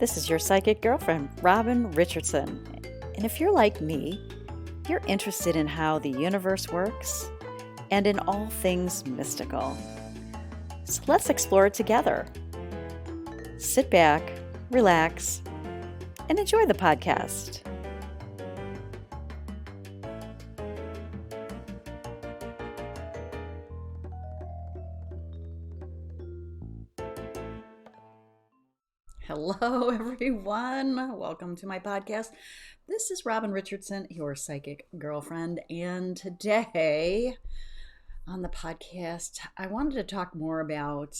This is your psychic girlfriend, Robin Richardson. And if you're like me, you're interested in how the universe works and in all things mystical. So let's explore it together. Sit back, relax, and enjoy the podcast. Hello, everyone. Welcome to my podcast. This is Robin Richardson, your psychic girlfriend. And today on the podcast, I wanted to talk more about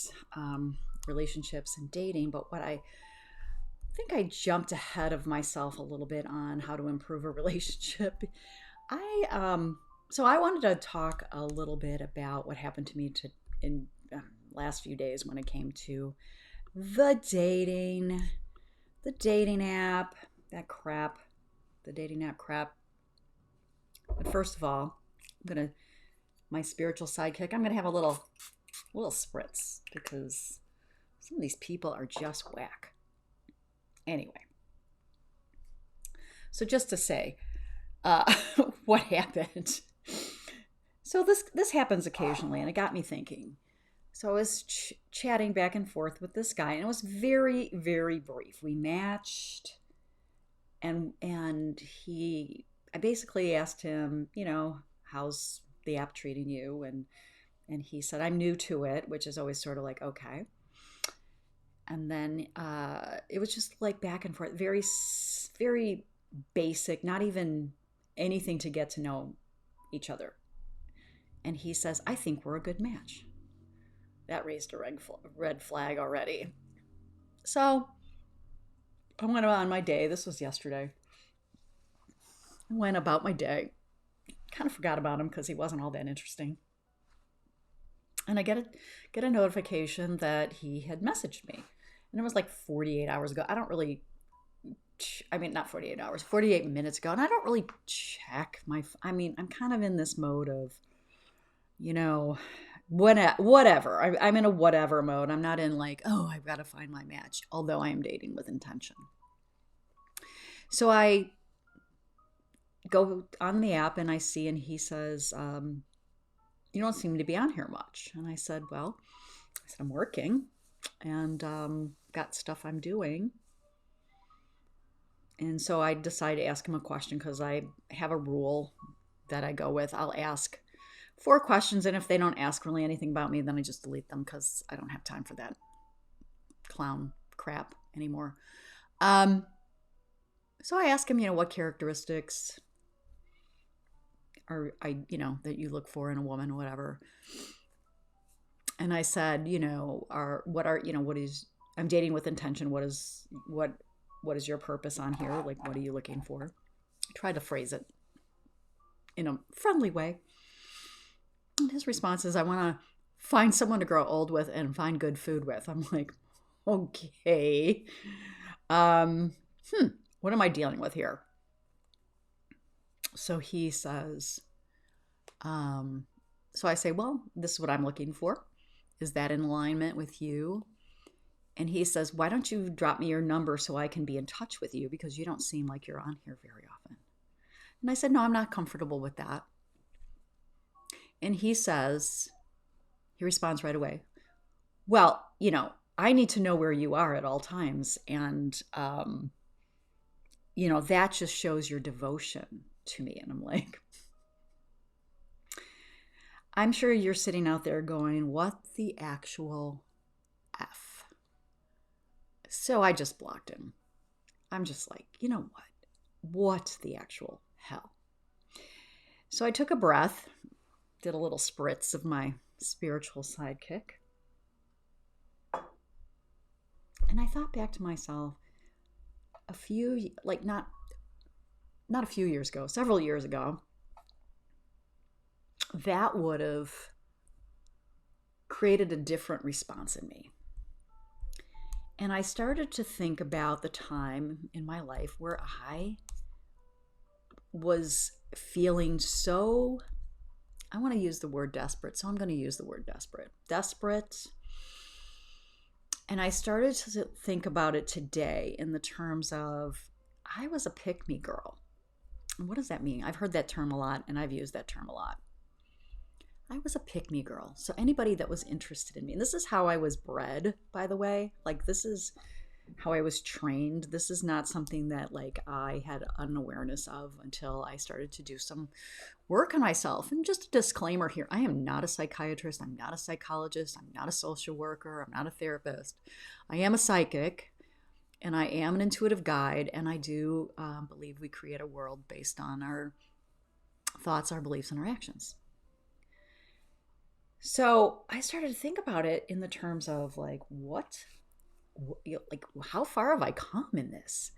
relationships and dating, but what I think I jumped ahead of myself a little bit on how to improve a relationship. So I wanted to talk a little bit about what happened to me in last few days when it came to the dating app, the dating app crap. But first of all, my spiritual sidekick, I'm gonna have a little spritz because some of these people are just whack. Anyway, so just to say, what happened. So this happens occasionally, and it got me thinking. So I was chatting back and forth with this guy, and it was very, very brief. We matched, and I basically asked him, how's the app treating you? And he said, I'm new to it, which is always sort of like, okay. And then it was just like back and forth, very, very basic, not even anything to get to know each other. And he says, I think we're a good match. That raised a red flag already. So I went on my day. This was yesterday. I went about my day. Kind of forgot about him because he wasn't all that interesting. And I get a notification that he had messaged me. And it was like 48 hours ago. Not 48 hours, 48 minutes ago. And I don't really check I'm kind of in this mode of, whatever. I'm in a whatever mode. I'm not in like, oh, I've got to find my match, although I am dating with intention. So I go on the app and I see, and he says, you don't seem to be on here much. And I said, I'm working and got stuff I'm doing. And so I decided to ask him a question because I have a rule that I go with. I'll ask 4 questions, and if they don't ask really anything about me, then I just delete them because I don't have time for that clown crap anymore. So I asked him, what characteristics are that you look for in a woman or whatever. And I said, I'm dating with intention. What is your purpose on here? Like, what are you looking for? I tried to phrase it in a friendly way. And his response is, I want to find someone to grow old with and find good food with. I'm like, okay. What am I dealing with here? So he says, so I say, well, this is what I'm looking for. Is that in alignment with you? And he says, why don't you drop me your number so I can be in touch with you, because you don't seem like you're on here very often. And I said, no, I'm not comfortable with that. And he responds right away, well, I need to know where you are at all times. And, that just shows your devotion to me. And I'm like, I'm sure you're sitting out there going, what the actual F? So I just blocked him. I'm just like, you know what? What the actual hell? So I took a breath, did a little spritz of my spiritual sidekick. And I thought back to myself not a few years ago, several years ago, that would have created a different response in me. And I started to think about the time in my life where I was feeling so, I want to use the word desperate, so I'm going to use the word desperate. Desperate And I started to think about it today in the terms of I was a pick me girl. And what does that mean? I've heard that term a lot and I've used that term a lot. I was a pick me girl. So anybody that was interested in me, and this is how I was bred, by the way. Like, this is how I was trained. This is not something that like I had an awareness of until I started to do some work on myself. And just a disclaimer here, I am not a psychiatrist, I'm not a psychologist, I'm not a social worker, I'm not a therapist. I am a psychic and I am an intuitive guide, and I do believe we create a world based on our thoughts, our beliefs, and our actions. So I started to think about it in the terms of like, like, how far have I come in this?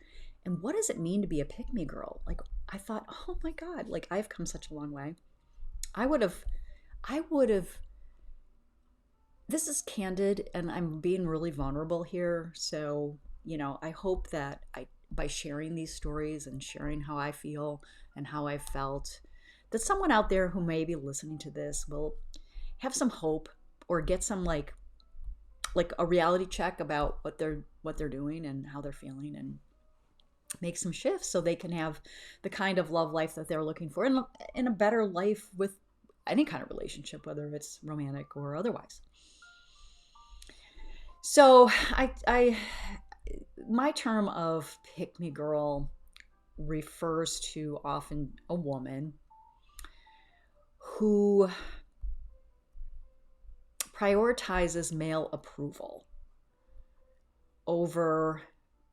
And what does it mean to be a pick me girl? Like, I thought, oh my God, like, I've come such a long way. I would have, I would have, this is candid and I'm being really vulnerable here. So, I hope that by sharing these stories and sharing how I feel and how I felt, that someone out there who may be listening to this will have some hope or get some like a reality check about what they're doing and how they're feeling, and make some shifts so they can have the kind of love life that they're looking for, and in a better life with any kind of relationship, whether it's romantic or otherwise. So I my term of pick me girl refers to often a woman who prioritizes male approval over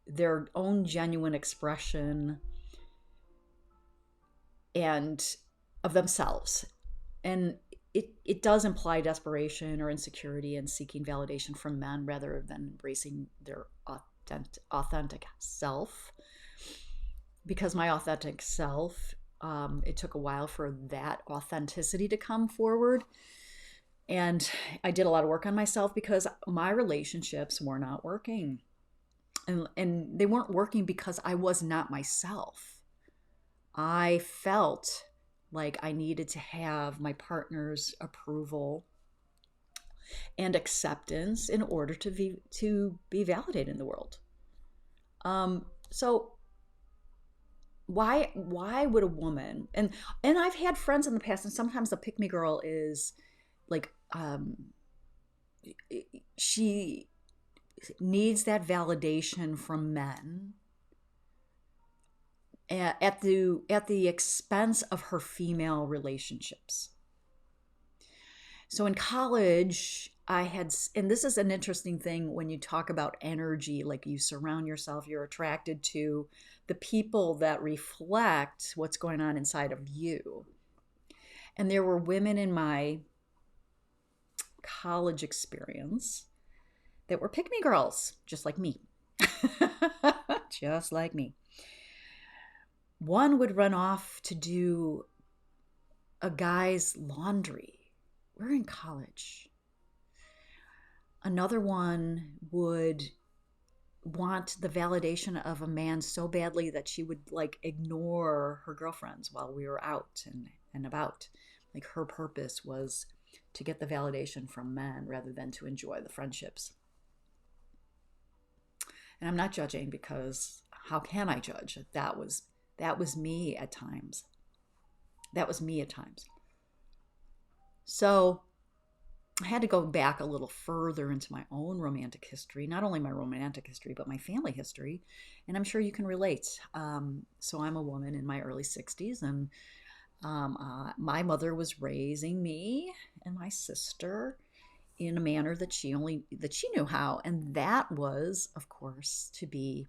their own genuine expression and of themselves. And it does imply desperation or insecurity and seeking validation from men rather than embracing their authentic self. Because my authentic self, it took a while for that authenticity to come forward. And I did a lot of work on myself because my relationships were not working. And they weren't working because I was not myself. I felt like I needed to have my partner's approval and acceptance in order to be validated in the world. So why would a woman, and I've had friends in the past, and sometimes the pick me girl is like, she needs that validation from men at the expense of her female relationships. So in college, I had, and this is an interesting thing when you talk about energy, like you surround yourself, you're attracted to the people that reflect what's going on inside of you. And there were women in my college experience that were pick me girls, just like me. Just like me. One would run off to do a guy's laundry. We're in college. Another one would want the validation of a man so badly that she would like ignore her girlfriends while we were out and about. Like, her purpose was to get the validation from men rather than to enjoy the friendships. And I'm not judging, because how can I judge? That was me at times. That was me at times. So I had to go back a little further into my own romantic history, not only my romantic history, but my family history. And I'm sure you can relate. So I'm a woman in my early 60s, and my mother was raising me and my sister in a manner that she knew how, and that was, of course, to be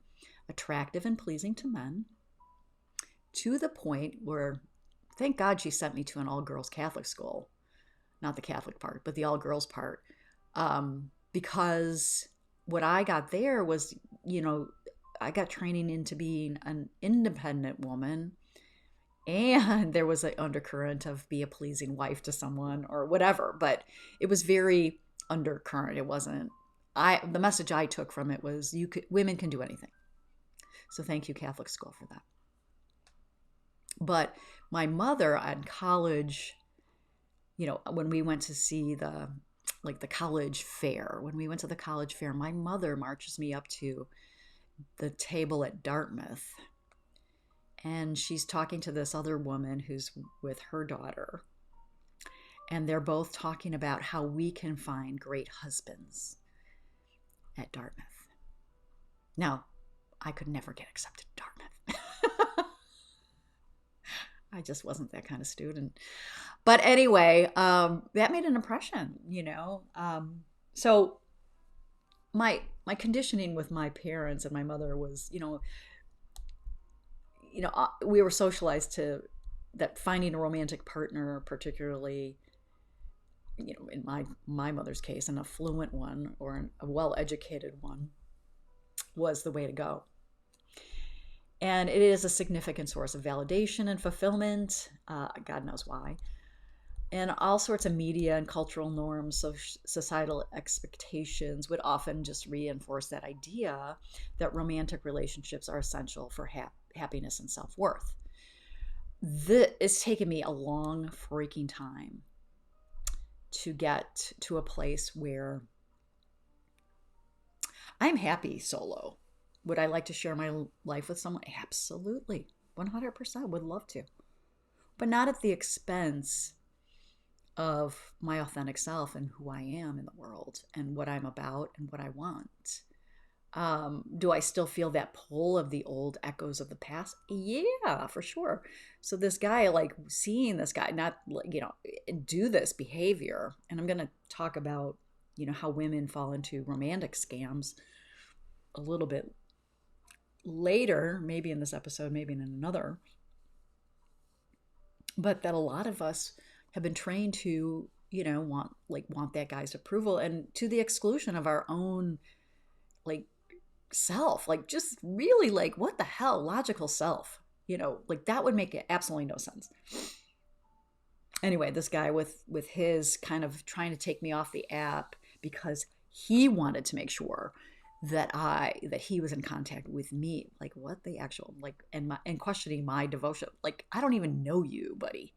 attractive and pleasing to men, to the point where, thank God, she sent me to an all-girls Catholic school. Not the Catholic part, but the all-girls part, because what I got there was, I got training into being an independent woman. And there was an undercurrent of be a pleasing wife to someone or whatever, but it was very undercurrent. It wasn't. The message I took from it was, women can do anything. So thank you, Catholic school, for that. But my mother in college, when we went to see the like the college fair. When we went to the college fair, my mother marches me up to the table at Dartmouth, and she's talking to this other woman who's with her daughter, and they're both talking about how we can find great husbands at Dartmouth. Now, I could never get accepted to Dartmouth. I just wasn't that kind of student. But anyway, that made an impression, you know. So my conditioning with my parents and my mother was, we were socialized to that finding a romantic partner, particularly, in my mother's case, an affluent one or a well-educated one, was the way to go. And it is a significant source of validation and fulfillment. God knows why. And all sorts of media and cultural norms, societal expectations would often just reinforce that idea that romantic relationships are essential for happiness and self-worth. It's taken me a long freaking time to get to a place where I'm happy solo. Would I like to share my life with someone? Absolutely. 100% would love to. But not at the expense of my authentic self and who I am in the world and what I'm about and what I want. Do I still feel that pull of the old echoes of the past? Yeah, for sure. So this guy, like seeing this guy not, do this behavior, and I'm going to talk about, how women fall into romantic scams a little bit later, maybe in this episode, maybe in another, but that a lot of us have been trained to, want that guy's approval, and to the exclusion of our own, self, just really, what the hell, logical self, that would make absolutely no sense. Anyway, this guy with his kind of trying to take me off the app because he wanted to make sure that he was in contact with me, what the actual, and questioning my devotion, I don't even know you, buddy.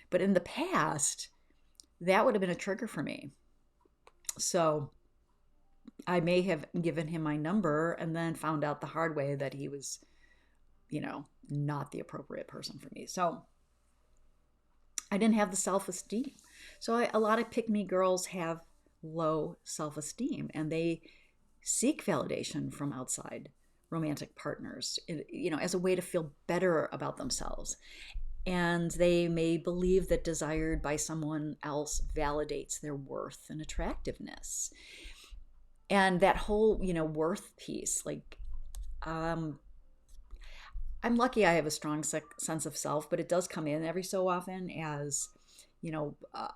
But in the past, that would have been a trigger for me. So I may have given him my number and then found out the hard way that he was, not the appropriate person for me. So I didn't have the self-esteem. So a lot of pick-me girls have low self-esteem, and they seek validation from outside romantic partners, as a way to feel better about themselves. And they may believe that desired by someone else validates their worth and attractiveness. And that whole, worth piece, I'm lucky I have a strong sense of self, but it does come in every so often as,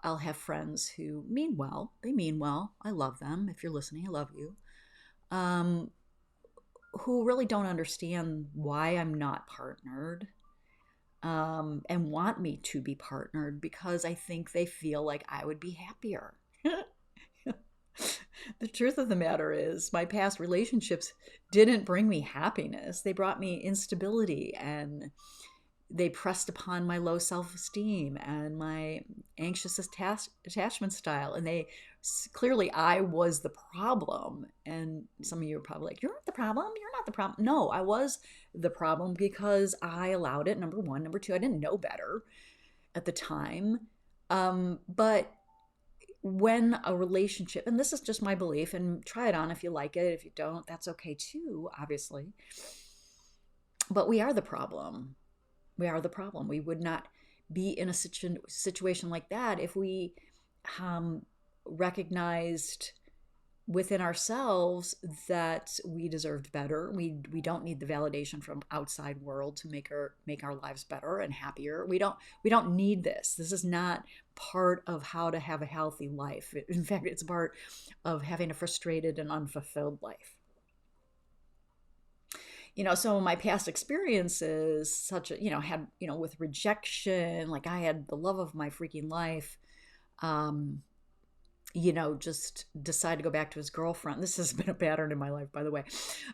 I'll have friends who mean well. They mean well. I love them. If you're listening, I love you. Who really don't understand why I'm not partnered, and want me to be partnered because I think they feel like I would be happier. The truth of the matter is my past relationships didn't bring me happiness. They brought me instability, and they pressed upon my low self-esteem and my anxious attachment style. And clearly I was the problem. And some of you are probably like, you're not the problem. You're not the problem. No, I was the problem because I allowed it. Number one. Number two, I didn't know better at the time. But when a relationship, and this is just my belief, and try it on if you like it. If you don't, that's okay too, obviously. But we are the problem. We are the problem. We would not be in a situation like that if we recognized within ourselves that we deserved better. We don't need the validation from outside world to make our lives better and happier. We don't need this. This is not part of how to have a healthy life. In fact, it's part of having a frustrated and unfulfilled life. So my past experiences, such had, with rejection, I had the love of my freaking life, just decided to go back to his girlfriend. This has been a pattern in my life, by the way.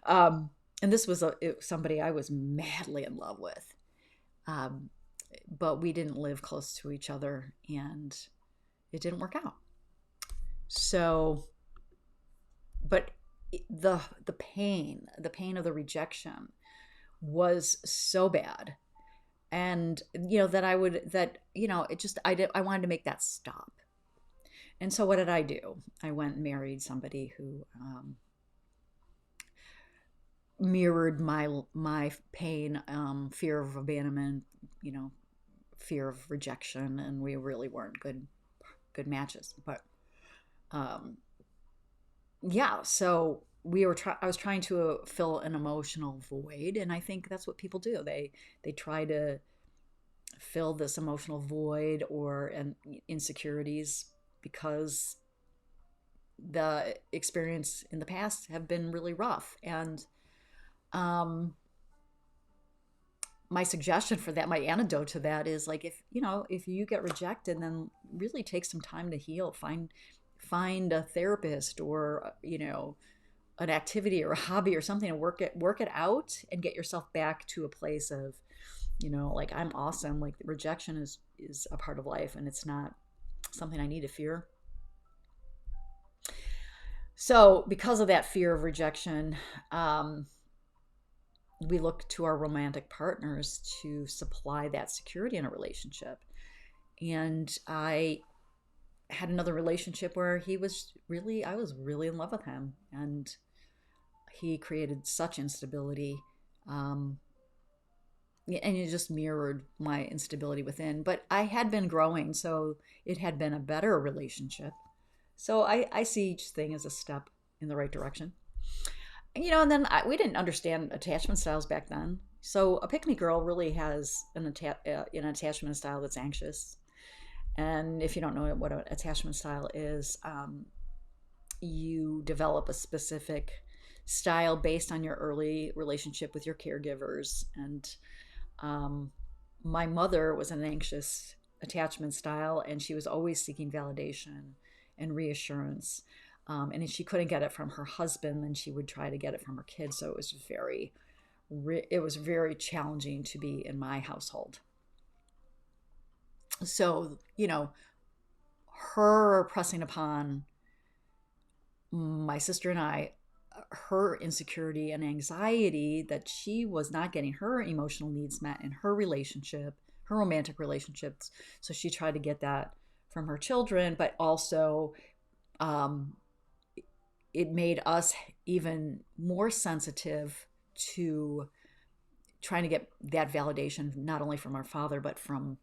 And this was somebody I was madly in love with. But we didn't live close to each other, and it didn't work out. So, but the pain of the rejection was so bad, and that it just I wanted to make that stop. And so what did I do? I went and married somebody who mirrored my pain, fear of abandonment, you know, fear of rejection, and we really weren't good matches. But um, yeah, so I was trying to fill an emotional void, and I think that's what people do. They try to fill this emotional void or insecurities because the experience in the past have been really rough. And um, my suggestion for that, my antidote to that is like, if you get rejected, then really take some time to heal. Find a therapist, or an activity or a hobby or something, to work it out and get yourself back to a place of, like, I'm awesome. Like, rejection is a part of life, and it's not something I need to fear. So because of that fear of rejection, we look to our romantic partners to supply that security in a relationship. And I had another relationship where I was really in love with him, and he created such instability. Um, and it just mirrored my instability within. But I had been growing, so it had been a better relationship. So I see each thing as a step in the right direction. And then we didn't understand attachment styles back then. So a pick me girl really has an attachment style that's anxious. And if you don't know what an attachment style is, you develop a specific style based on your early relationship with your caregivers. And my mother was an anxious attachment style, and she was always seeking validation and reassurance. And if she couldn't get it from her husband, then she would try to get it from her kids. So it was very challenging to be in my household. So, her pressing upon my sister and I her insecurity and anxiety that she was not getting her emotional needs met in her relationship, her romantic relationships. So she tried to get that from her children, but also um, it made us even more sensitive to trying to get that validation, not only from our father, but from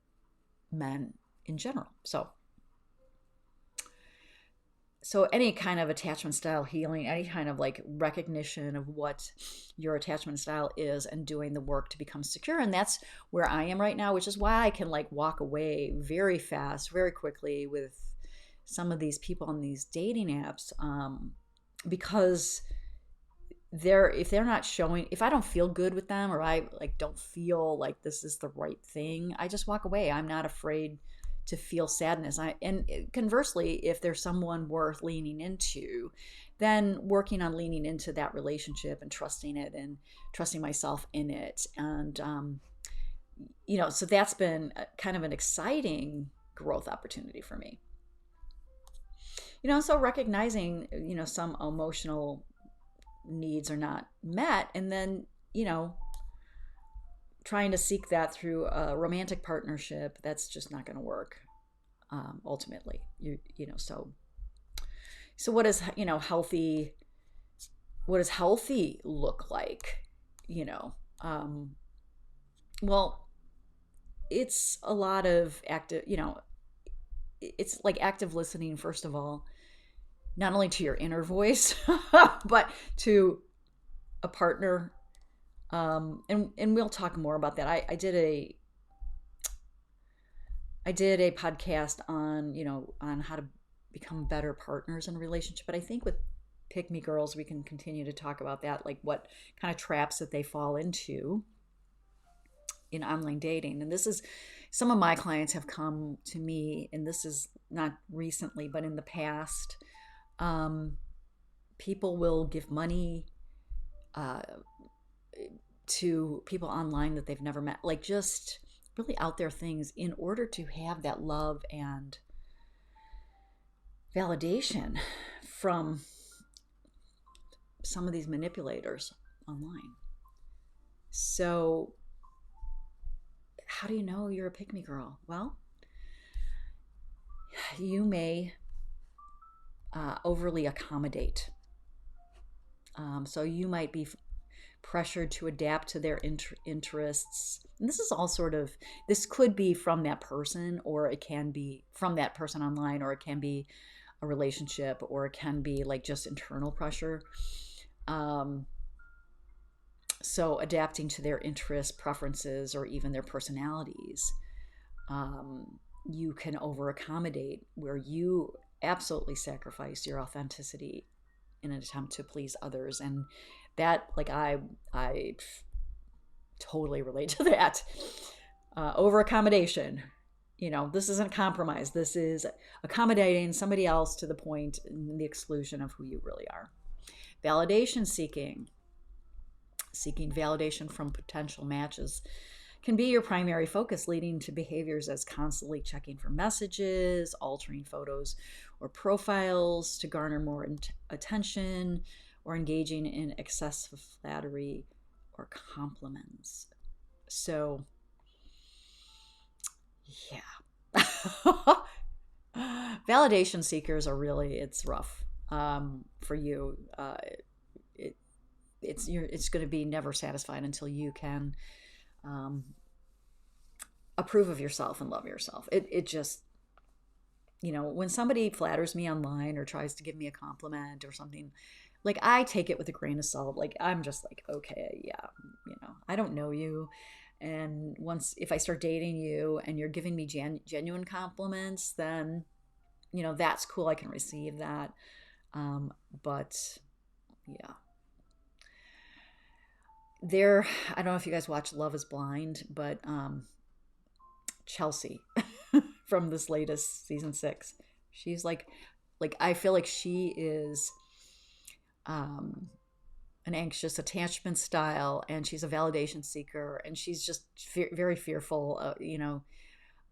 men in general. So any kind of attachment style healing, any kind of like recognition of what your attachment style is and doing the work to become secure. And that's where I am right now, which is why I can like walk away very fast, very quickly with some of these people on these dating apps, because if they're not showing, if I don't feel good with them, or I like don't feel like this is the right thing, I just walk away. I'm not afraid to feel sadness. And conversely, if there's someone worth leaning into, then working on leaning into that relationship and trusting it and trusting myself in it. And so that's been kind of an exciting growth opportunity for me. So recognizing, some emotional needs are not met, and then, trying to seek that through a romantic partnership, that's just not going to work. Ultimately, so what is, healthy, what does healthy look like? you know um well, it's a lot of active, it's like active listening, first of all, not only to your inner voice but to a partner. And we'll talk more about that. I did a podcast on, on how to become better partners in a relationship. But I think with pick me girls, we can continue to talk about that, like what kind of traps that they fall into in online dating. And this is, some of my clients have come to me, and this is not recently, but in the past. People will give money uh, to people online that they've never met, like just really out there things, in order to have that love and validation from some of these manipulators online. So, how do you know you're a pick me girl? Well, you may overly accommodate. So, you might be pressured to adapt to their interests. And this is all sort of, this could be from that person, or it can be from that person online, or it can be a relationship, or it can be like just internal pressure. Um, so adapting to their interests, preferences, or even their personalities. You can over accommodate where you absolutely sacrifice your authenticity in an attempt to please others. And that, like, I totally relate to that. Over accommodation, this isn't compromise. This is accommodating somebody else to the point in the exclusion of who you really are. Validation seeking validation from potential matches can be your primary focus, leading to behaviors as constantly checking for messages, altering photos or profiles to garner more attention, or engaging in excessive flattery or compliments. So, yeah. Validation seekers are really, it's rough for you. It's going to be never satisfied until you can um, approve of yourself and love yourself. It just, when somebody flatters me online or tries to give me a compliment or something, like, I take it with a grain of salt. Like, I'm just like, okay, yeah, I don't know you. And once, if I start dating you and you're giving me genuine compliments, then, that's cool. I can receive that. But yeah, I don't know if you guys watch Love is Blind, but Chelsea from this latest season 6, she's like I feel like she is um an anxious attachment style, and she's a validation seeker, and she's just very fearful,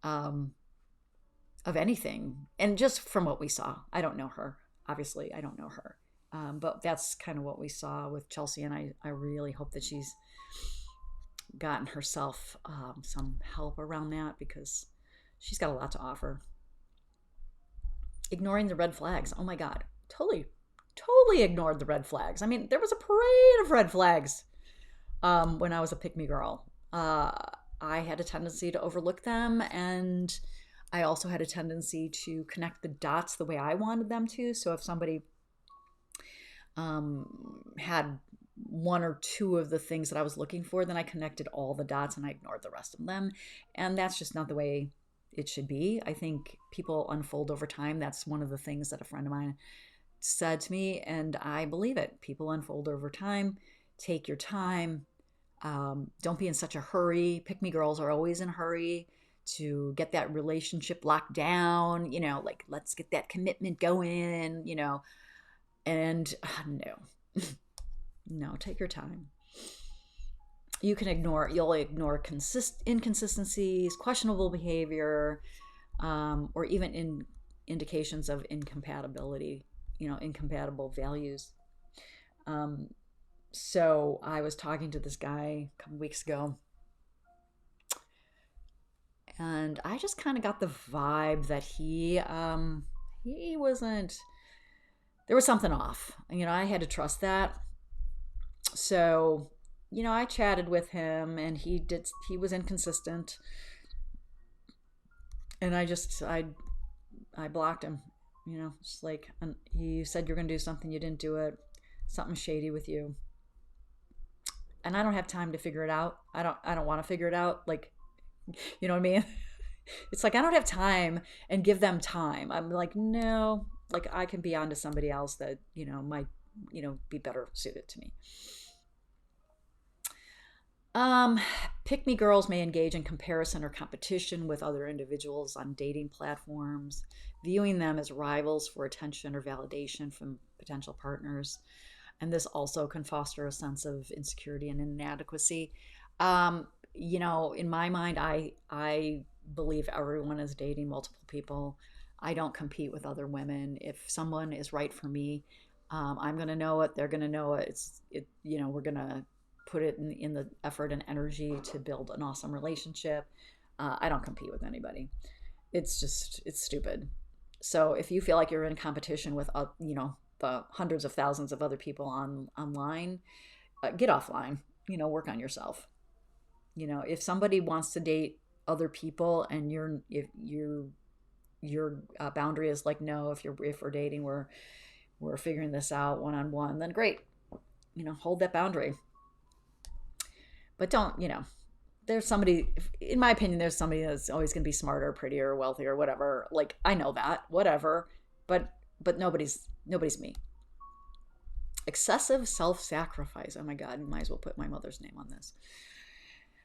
um of anything. And just from what we saw, I don't know her, obviously I don't know her, but that's kind of what we saw with Chelsea. And I really hope that she's gotten herself some help around that, because she's got a lot to offer. Ignoring the red flags. Oh my God. Totally ignored the red flags. I mean, there was a parade of red flags when I was a pick me girl. I had a tendency to overlook them, and I also had a tendency to connect the dots the way I wanted them to. So if somebody had one or two of the things that I was looking for, then I connected all the dots and I ignored the rest of them. And that's just not the way it should be. I think people unfold over time. That's one of the things that a friend of mine said to me, and I believe it. People unfold over time. Take your time. Don't be in such a hurry. Pick me girls are always in a hurry to get that relationship locked down, like, let's get that commitment going, and no. No, take your time. You'll ignore inconsistencies, questionable behavior, or even indications of incompatibility, incompatible values. So I was talking to this guy a couple weeks ago, and I just kind of got the vibe that he wasn't, there was something off. I had to trust that. So, I chatted with him, and he was inconsistent, and I blocked him. Just like, you said you're going to do something, you didn't do it. Something shady with you. And I don't have time to figure it out. I don't want to figure it out. Like, you know what I mean? It's like, I don't have time, and give them time. I'm like, no, like, I can be on to somebody else that, might, be better suited to me. Pick me girls may engage in comparison or competition with other individuals on dating platforms, viewing them as rivals for attention or validation from potential partners. And this also can foster a sense of insecurity and inadequacy. In my mind, I believe everyone is dating multiple people. I don't compete with other women. If someone is right for me, I'm going to know it. They're going to know it. We're going to put it in the effort and energy to build an awesome relationship. I don't compete with anybody. It's stupid. So if you feel like you're in competition with, the hundreds of thousands of other people online, get offline. Work on yourself. If somebody wants to date other people and if your boundary is like, no, if we're dating, we're figuring this out one on one, then great. Hold that boundary. But don't, there's somebody, in my opinion, there's somebody that's always going to be smarter, prettier, wealthier, whatever. Like, I know that, whatever. But nobody's me. Excessive self-sacrifice. Oh my God, you might as well put my mother's name on this.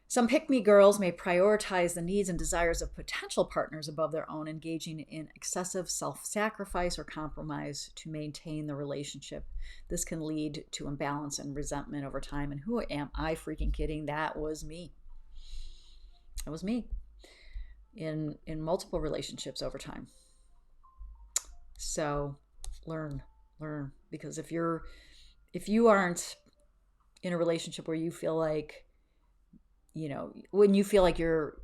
Some pick-me girls may prioritize the needs and desires of potential partners above their own, engaging in excessive self-sacrifice or compromise to maintain the relationship. This can lead to imbalance and resentment over time. And who am I freaking kidding? That was me. It was me in multiple relationships over time. So learn, because if you aren't in a relationship where you feel like, when you feel like you're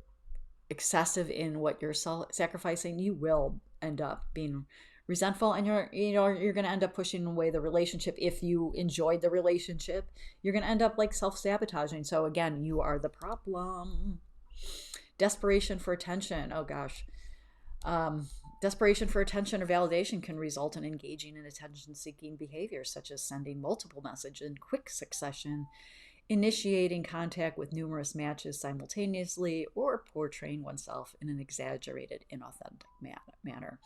excessive in what you're sacrificing, you will end up being resentful, and you're going to end up pushing away the relationship. If you enjoyed the relationship, you're going to end up like self-sabotaging. So again, you are the problem. Desperation for attention. Oh gosh. Desperation for attention or validation can result in engaging in attention-seeking behaviors, such as sending multiple messages in quick succession, initiating contact with numerous matches simultaneously, or portraying oneself in an exaggerated, inauthentic manner.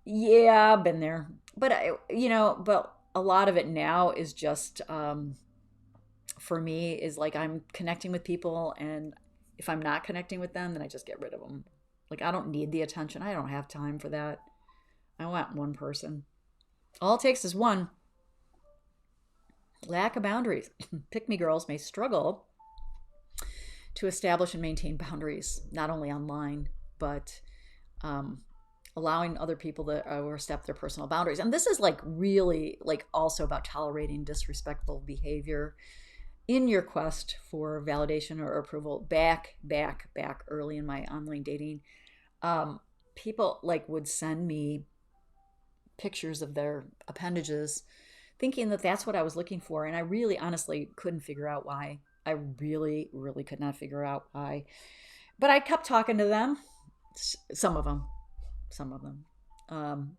Yeah, I've been there. But but a lot of it now is just, for me, is like I'm connecting with people, and if I'm not connecting with them, then I just get rid of them. Like, I don't need the attention. I don't have time for that. I want one person. All it takes is one. Lack of boundaries. Pick-me girls may struggle to establish and maintain boundaries, not only online, but allowing other people to overstep their personal boundaries. And this is like really like also about tolerating disrespectful behavior in your quest for validation or approval. Back early in my online dating, people like would send me pictures of their appendages, thinking that that's what I was looking for. And I really honestly couldn't figure out why. I really could not figure out why. But I kept talking to them. Some of them.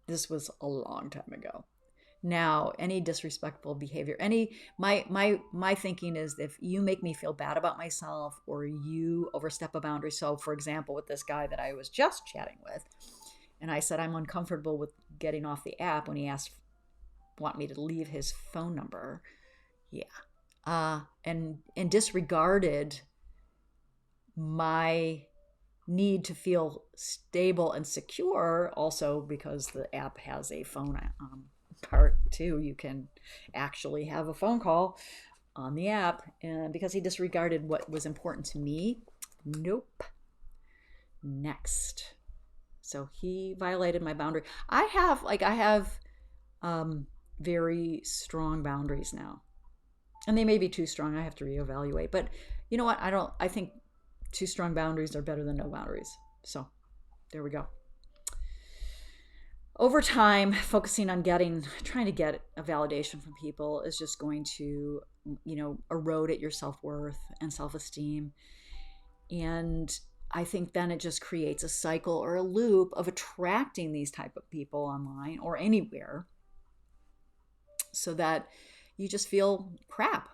This was a long time ago. Now, any disrespectful behavior, my thinking is, if you make me feel bad about myself or you overstep a boundary. So for example, with this guy that I was just chatting with, and I said I'm uncomfortable with getting off the app when he want me to leave his phone number. Yeah. And disregarded my need to feel stable and secure, also because the app has a phone part too. You can actually have a phone call on the app, and because he disregarded what was important to me. Nope. Next. So he violated my boundary. I have very strong boundaries now, and they may be too strong. I have to reevaluate, but you know what? I think too strong boundaries are better than no boundaries. So there we go. Over time, focusing on trying to get a validation from people is just going to, erode at your self-worth and self-esteem. And I think then it just creates a cycle or a loop of attracting these type of people online or anywhere, so that you just feel crap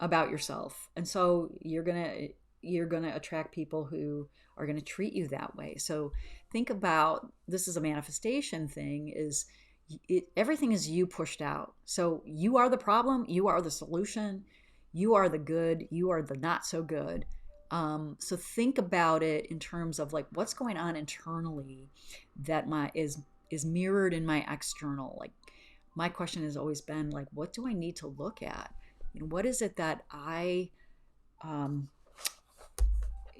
about yourself. And so you're going to attract people who are going to treat you that way. So think about, this is a manifestation thing, everything is you pushed out. So you are the problem, you are the solution, you are the good, you are the not so good. So think about it in terms of like what's going on internally that is mirrored in my external. Like, my question has always been like, what do I need to look at? What is it that I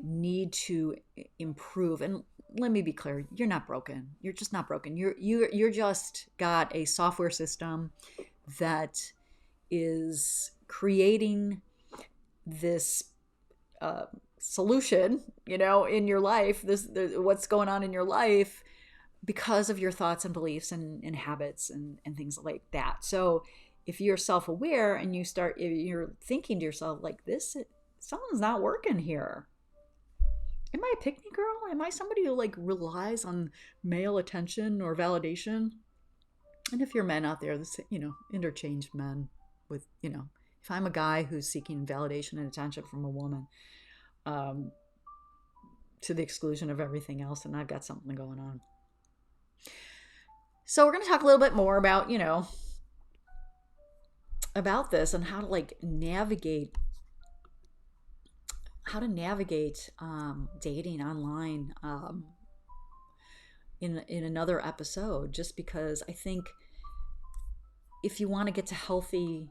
need to improve? And let me be clear, you're not broken. You're just not broken. You're just got a software system that is creating this solution, in your life, what's going on in your life because of your thoughts and beliefs and habits and things like that. So if you're self-aware and you're thinking to yourself like this, something's not working here. Am I a pick me girl? Am I somebody who like relies on male attention or validation? And if you're men out there, interchange men with, if I'm a guy who's seeking validation and attention from a woman, to the exclusion of everything else, and I've got something going on. So we're going to talk a little bit more about, about this and how to like navigate dating online in another episode, just because I think if you want to get to healthy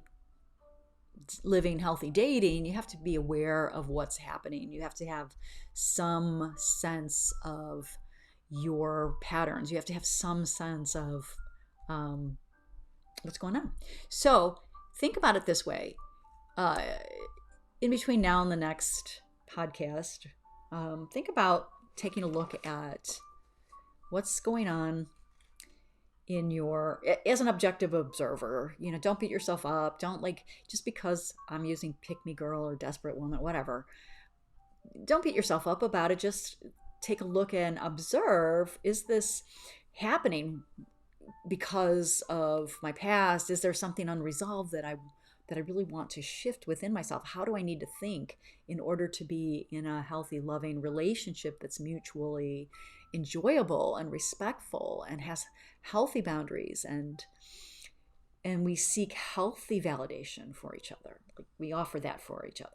living, healthy dating, you have to be aware of what's happening. You have to have some sense of your patterns. You have to have some sense of what's going on. So think about it this way. In between now and the next podcast, think about taking a look at what's going on as an objective observer. Don't beat yourself up. Don't just because I'm using pick me girl or desperate woman, whatever, don't beat yourself up about it. Just take a look and observe, is this happening because of my past? Is there something unresolved that I really want to shift within myself? How do I need to think in order to be in a healthy, loving relationship that's mutually enjoyable and respectful and has healthy boundaries, and we seek healthy validation for each other? We offer that for each other.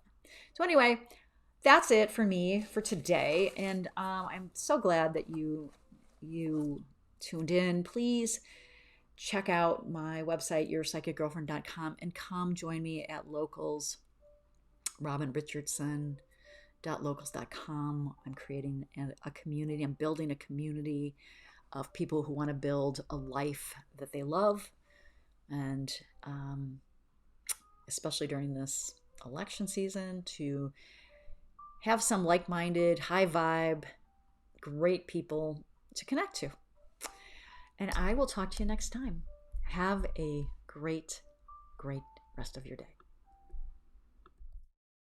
So anyway, that's it for me for today, and I'm so glad that you tuned in. Please check out my website, yourpsychicgirlfriend.com, and come join me at Locals, robinrichardson.locals.com. I'm creating a community. I'm building a community of people who want to build a life that they love, and especially during this election season, to have some like-minded, high vibe, great people to connect to. And I will talk to you next time. Have a great, great rest of your day.